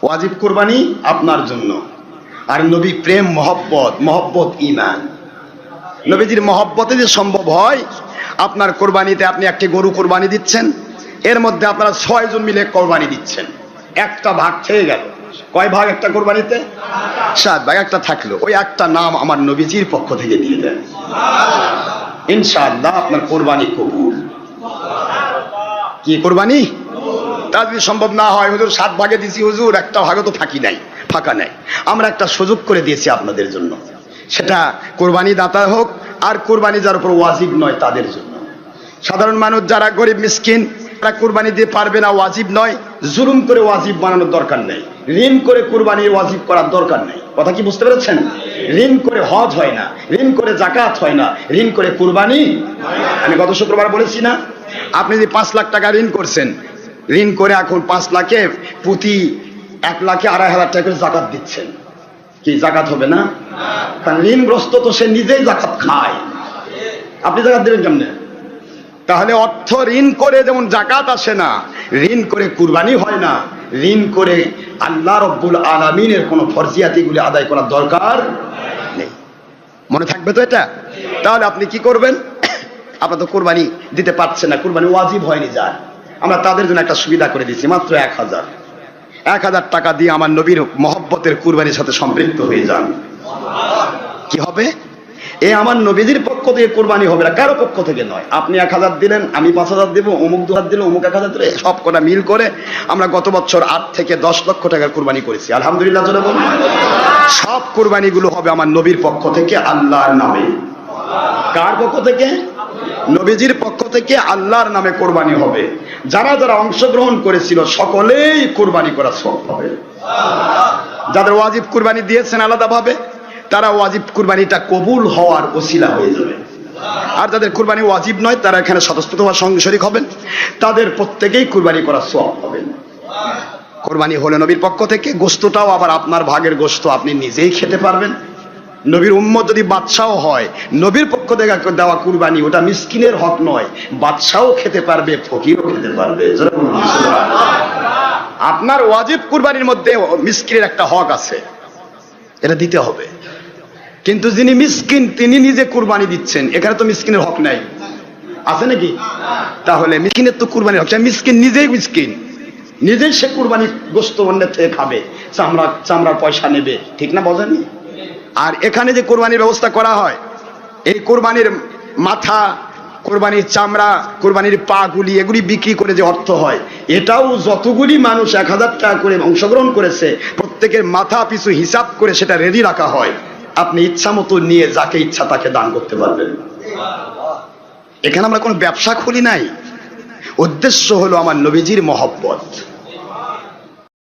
ওয়াজিব কুরবানি আপনার জন্য। আর নবী প্রেম, মহব্বত ঈমান। নবীজির মহব্বতে যে সম্ভব হয়, আপনার কোরবানিতে আপনি একটি গরু কোরবানি দিচ্ছেন, এর মধ্যে আপনারা 6 জন মিলে কোরবানি দিচ্ছেন, একটা ভাগ থেকে গেল। কয় ভাগ একটা কোরবানিতে? 7 ভাগ। একটা থাকলো, ওই একটা নাম আমার নবীজির পক্ষ থেকে দিয়ে দেন, ইনশাআল্লাহ আপনার কোরবানি কবুল। কি কোরবানি? তা যদি সম্ভব না হয়, হুজুর 7 ভাগে দিছি, হুজুর একটা ভাগে তো ফাঁকা নাই, আমরা একটা সুযোগ করে দিয়েছি আপনাদের জন্য, সেটা কোরবানি দাতা হোক আর কোরবানি যার উপর ওয়াজিব নয় তাদের জন্য। সাধারণ মানুষ যারা গরিব মিসকিন, তারা কোরবানি দিয়ে পারবে না, ওয়াজিব নয়, জুলুম করে ওয়াজিব বানানোর দরকার নেই, ঋণ করে কোরবানি ওয়াজিব করার দরকার নেই। কথা কি বুঝতে পেরেছেন? ঋণ করে হজ হয় না, ঋণ করে জাকাত হয় না, ঋণ করে কোরবানি। আমি গত শুক্রবার বলেছি না, আপনি যে 5 লাখ টাকা ঋণ করছেন, ঋণ করে এখন 5 লাখে প্রতি 1 লাখে 2,500 টাকা করে জাকাত দিচ্ছেন, কি জাকাত হবে না? কারণ ঋণগ্রস্ত তো সে নিজেই জাকাত খায়, আপনি জাকাত দেবেন কেমনে? তাহলে অর্থ ঋণ করে যেমন জাকাত আসে না, ঋণ করে কুরবানি হয় না, ঋণ করে আল্লাহ রব্বুল আলামিনের কোন ফরজিয়াতিগুলি আদায় করার দরকার নেই। মনে থাকবে তো এটা? তাহলে আপনি কি করবেন? আপনারা তো কুরবানি দিতে পারছেন না, কুরবানি ওয়াজিব হয়নি যার, আমরা তাদের জন্য একটা সুবিধা করে দিচ্ছি, মাত্র 1000 টাকা দিয়ে আমার নবীর মহব্বতের কুরবানির সাথে সম্পৃক্ত হয়ে যান। কি হবে? এ আমার নবীজির পক্ষ থেকে কোরবানি হবে না, কারো পক্ষ থেকে নয়। আপনি 1000 দিলেন, আমি 5000 দেবো, অমুক 2000 দিল, অমুক 1000 দিলে, সব কটা মিল করে আমরা গত বছর 8 থেকে 10 লক্ষ টাকার কোরবানি করেছি, আলহামদুলিল্লাহ জোরে বলুন। সব কোরবানিগুলো হবে আমার নবীর পক্ষ থেকে, আল্লাহর নামে। কার পক্ষ থেকে? নবীজির পক্ষ থেকে আল্লাহর নামে কোরবানি হবে। যারা যারা অংশগ্রহণ করেছিল সকলেই কোরবানি করা সব হবে। যাদের ওয়াজিব কোরবানি দিয়েছেন আলাদাভাবে, তারা ওয়াজিব কুরবানিটা কবুল হওয়ার ওসিলা হয়ে যাবে। আর যাদের কুরবানি ওয়াজিব নয়, তারা এখানে স্বতঃস্ফূর্ত হওয়ার সঙ্গে শরীক হবেন, তাদের প্রত্যেকেই কুরবানি করার সওয়াব পাবেন। কুরবানি হলো নবীর পক্ষ থেকে, গোশতটাও আবার আপনার ভাগের গোশত, আপনি নিজেই খেতে পারবেন। নবীর উম্মত যদি বাদশাও হয়, নবীর পক্ষ থেকে দেওয়া কুরবানি ওটা মিসকিনের হক নয়, বাদশাও খেতে পারবে, ফকিরও খেতে পারবে। আপনার ওয়াজিব কুরবানির মধ্যে মিসকিনের একটা হক আছে, এটা দিতে হবে। কিন্তু যিনি মিসকিন তিনি নিজে কুরবানি দিচ্ছেন, এখানে তো মিসকিনের হক নাই, আছে নাকি? তাহলে মিসকিনের তো কুরবানির হক, মিসকিন নিজেই সে কুরবানি গোশত অন্যের থেকে খাবে, চামড়ার পয়সা নেবে, ঠিক না? বোঝেননি? আর এখানে যে কোরবানির ব্যবস্থা করা হয়, এই কোরবানির মাথা, কোরবানির চামড়া, কোরবানির পা গুলি, এগুলি বিক্রি করে যে অর্থ হয়, এটাও যতগুলি মানুষ 1000 টাকা করে অংশগ্রহণ করেছে, প্রত্যেকের মাথা পিছু হিসাব করে সেটা রেডি রাখা হয়। আপনি ইচ্ছা মতো নিয়ে যাকে ইচ্ছা তাকে দান করতে পারবেন। এখানে আমরা কোনো ব্যবসা খুলি নাই, উদ্দেশ্য হলো আমার নবীজির মহব্বত।